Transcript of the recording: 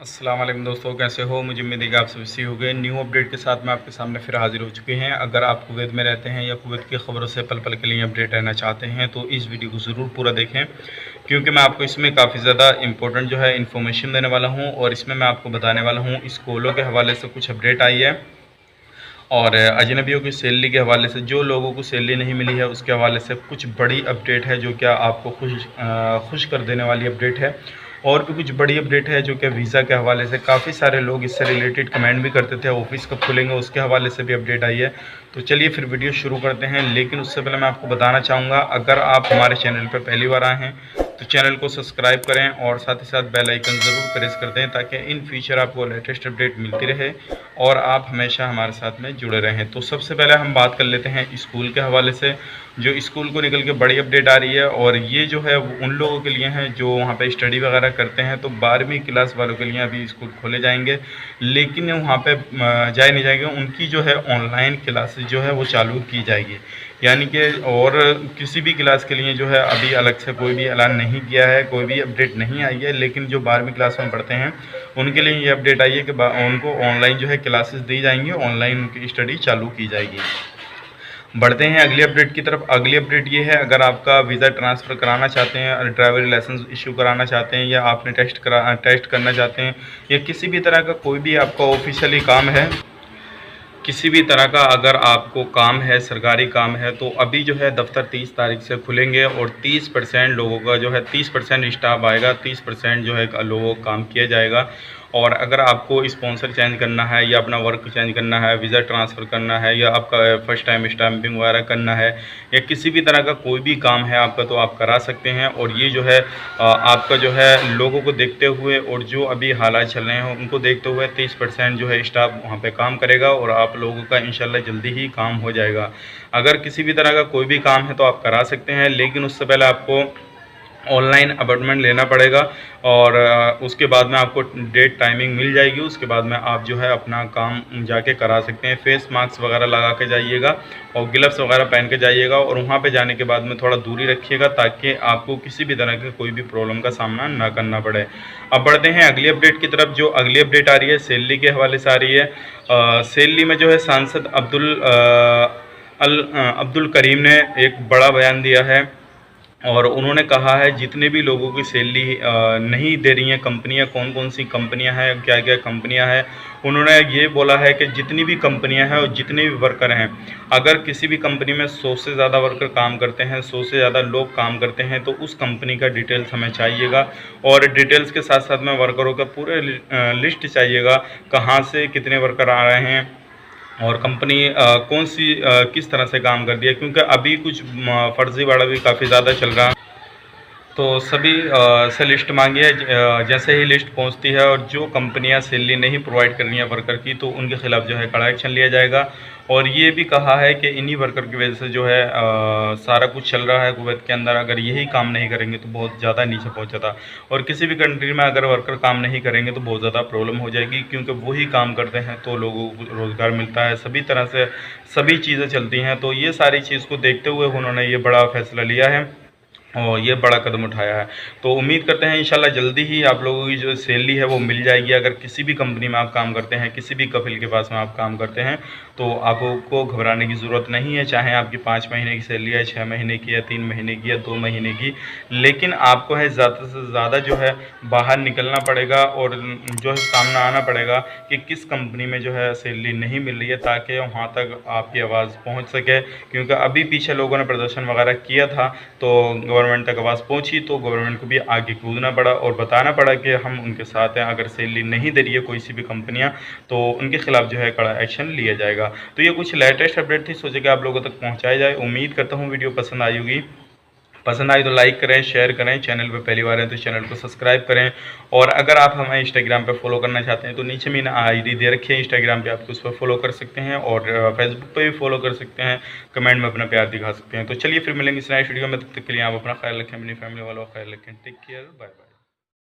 अस्सलाम वालेकुम दोस्तों, कैसे हो? मुझे उम्मीद है कि आप सब सही हो गए। न्यू अपडेट के साथ मैं आपके सामने फिर हाजिर हो चुके हैं। अगर आप कुवैत में रहते हैं या कुवैत की ख़बरों से पल पल के लिए अपडेट रहना चाहते हैं तो इस वीडियो को ज़रूर पूरा देखें, क्योंकि मैं आपको इसमें काफ़ी ज़्यादा इंपॉर्टेंट जो है इन्फॉर्मेशन देने वाला हूँ और इसमें मैं आपको बताने वाला हूँ स्कूलों के हवाले से कुछ अपडेट आई है और अजनबियों की सैलरी के हवाले से, जो लोगों को सैलरी नहीं मिली है उसके हवाले से कुछ बड़ी अपडेट है जो क्या आपको खुश कर देने वाली अपडेट है। और भी कुछ बड़ी अपडेट है जो कि वीज़ा के हवाले से काफ़ी सारे लोग इससे रिलेटेड कमेंट भी करते थे, ऑफिस कब खुलेंगे उसके हवाले से भी अपडेट आई है। तो चलिए फिर वीडियो शुरू करते हैं, लेकिन उससे पहले मैं आपको बताना चाहूँगा, अगर आप हमारे चैनल पर पहली बार आए हैं तो चैनल को सब्सक्राइब करें और साथ ही साथ बेल आइकन ज़रूर प्रेस कर दें ताकि इन फ्यूचर आपको लेटेस्ट अपडेट मिलती रहे और आप हमेशा हमारे साथ में जुड़े रहें। तो सबसे पहले हम बात कर लेते हैं स्कूल के हवाले से, जो स्कूल को निकल के बड़ी अपडेट आ रही है और ये जो है वो उन लोगों के लिए है जो वहाँ पे स्टडी वगैरह करते हैं। तो 12वीं क्लास वालों के लिए अभी स्कूल खोले जाएंगे, लेकिन वहाँ पे जाए नहीं जाएंगे, उनकी जो है ऑनलाइन क्लासेस जो है वो चालू की जाएगी। यानी कि और किसी भी क्लास के लिए जो है अभी अलग से कोई भी ऐलान नहीं किया है, कोई भी अपडेट नहीं आई है, लेकिन जो 12वीं क्लास में पढ़ते हैं उनके लिए ये अपडेट आई है कि उनको ऑनलाइन जो है क्लासेस दी जाएंगी, ऑनलाइन उनकी स्टडी चालू की जाएगी। बढ़ते हैं अगली अपडेट की तरफ। अगली अपडेट ये है, अगर आपका वीज़ा ट्रांसफ़र कराना चाहते हैं, ड्राइवरी लाइसेंस इशू कराना चाहते हैं या आपने टेस्ट करना चाहते हैं या किसी भी तरह का कोई भी आपका ऑफिशियली काम है, किसी भी तरह का अगर आपको काम है, सरकारी काम है, तो अभी जो है दफ्तर 30 तारीख से खुलेंगे और 30% लोगों का जो है 30% स्टाफ आएगा, 30% जो है लोगों का काम किया जाएगा। और अगर आपको स्पॉन्सर चेंज करना है या अपना वर्क चेंज करना है, वीज़ा ट्रांसफ़र करना है या आपका फ़र्स्ट टाइम स्टैंपिंग वगैरह करना है या किसी भी तरह का कोई भी काम है आपका, तो आप करा सकते हैं। और ये जो है आपका जो है लोगों को देखते हुए और जो अभी हालात चल रहे हैं उनको देखते हुए 30% जो है स्टाफ वहाँ पे काम करेगा और आप लोगों का इंशाल्लाह जल्दी ही काम हो जाएगा। अगर किसी भी तरह का कोई भी काम है तो आप करा सकते हैं, लेकिन उससे पहले आपको ऑनलाइन अपॉइंटमेंट लेना पड़ेगा और उसके बाद में आपको डेट टाइमिंग मिल जाएगी। उसके बाद में आप जो है अपना काम जाके करा सकते हैं। फेस मास्क वगैरह लगा के जाइएगा और ग्लव्स वगैरह पहन के जाइएगा और वहाँ पे जाने के बाद में थोड़ा दूरी रखिएगा ताकि आपको किसी भी तरह के कोई भी प्रॉब्लम का सामना ना करना पड़े। अब बढ़ते हैं अगली अपडेट की तरफ। जो अगली अपडेट आ रही है सैलरी के हवाले से आ रही है। सैलरी में जो है सांसद अब्दुल करीम ने एक बड़ा बयान दिया है और उन्होंने कहा है जितने भी लोगों की सैलरी नहीं दे रही हैं कंपनियां, कौन कौन सी कंपनियां हैं, क्या क्या कंपनियां हैं, उन्होंने ये बोला है कि जितनी भी कंपनियां हैं और जितने भी वर्कर हैं, अगर किसी भी कंपनी में 100 से ज़्यादा वर्कर काम करते हैं, 100 से ज़्यादा लोग काम करते हैं, तो उस कंपनी का डिटेल्स हमें चाहिएगा और डिटेल्स के साथ साथ में वर्करों का पूरे लिस्ट चाहिएगा, कहाँ से कितने वर्कर आ रहे हैं और कंपनी कौन सी किस तरह से काम कर रही है, क्योंकि अभी कुछ फर्जीवाड़ा भी काफ़ी ज़्यादा चल रहा है। तो सभी से लिस्ट मांगी है। जैसे ही लिस्ट पहुंचती है और जो कंपनियां सैलरी नहीं प्रोवाइड कर रही हैं वर्कर की, तो उनके खिलाफ जो है कड़ा एक्शन लिया जाएगा। और ये भी कहा है कि इन्हीं वर्कर की वजह से जो है सारा कुछ चल रहा है कुवैत के अंदर। अगर यही काम नहीं करेंगे तो बहुत ज़्यादा नीचे पहुंच जाता और किसी भी कंट्री में अगर वर्कर काम नहीं करेंगे तो बहुत ज़्यादा प्रॉब्लम हो जाएगी, क्योंकि वही काम करते हैं तो लोगों को रोज़गार मिलता है, सभी तरह से सभी चीज़ें चलती हैं। तो ये सारी चीज़ को देखते हुए उन्होंने ये बड़ा फैसला लिया है और ये बड़ा कदम उठाया है। तो उम्मीद करते हैं इंशाल्लाह जल्दी ही आप लोगों की जो सैलरी है वो मिल जाएगी। अगर किसी भी कंपनी में आप काम करते हैं, किसी भी कफिल के पास में आप काम करते हैं, तो आपको घबराने की ज़रूरत नहीं है, चाहे आपकी 5 महीने की सैलरी है, 6 महीने की है, 3 महीने की है, 2 महीने की, लेकिन आपको है ज़्यादा से ज़्यादा जो है बाहर निकलना पड़ेगा और जो है सामना आना पड़ेगा कि किस कंपनी में जो है सैलरी नहीं मिल रही है, ताकि वहाँ तक आपकी आवाज़ पहुँच सके। क्योंकि अभी पीछे लोगों ने प्रदर्शन वगैरह किया था तो गवर्नमेंट तक आवाज़ पहुंची, तो गवर्नमेंट को भी आगे कूदना पड़ा और बताना पड़ा कि हम उनके साथ हैं। अगर सैलरी नहीं दे रही है कोई सी भी कंपनियां, तो उनके खिलाफ जो है कड़ा एक्शन लिया जाएगा। तो ये कुछ लेटेस्ट अपडेट थी, सोचे कि आप लोगों तक पहुंचाया जाए। उम्मीद करता हूँ वीडियो पसंद आई होगी। पसंद आई तो लाइक करें, शेयर करें, चैनल पर पहली बार है तो चैनल को सब्सक्राइब करें। और अगर आप हमें इंस्टाग्राम पे फॉलो करना चाहते हैं तो नीचे मैंने आईडी दे रखी है इंस्टाग्राम पे, आप उस पर फॉलो कर सकते हैं और फेसबुक पे भी फॉलो कर सकते हैं, कमेंट में अपना प्यार दिखा सकते हैं। तो चलिए फिर मिलेंगे इस नए वीडियो में, तब तक के लिए आप अपना ख्याल रखें, अपनी फैमिली वालों का ख्याल रखें। Take care, bye bye.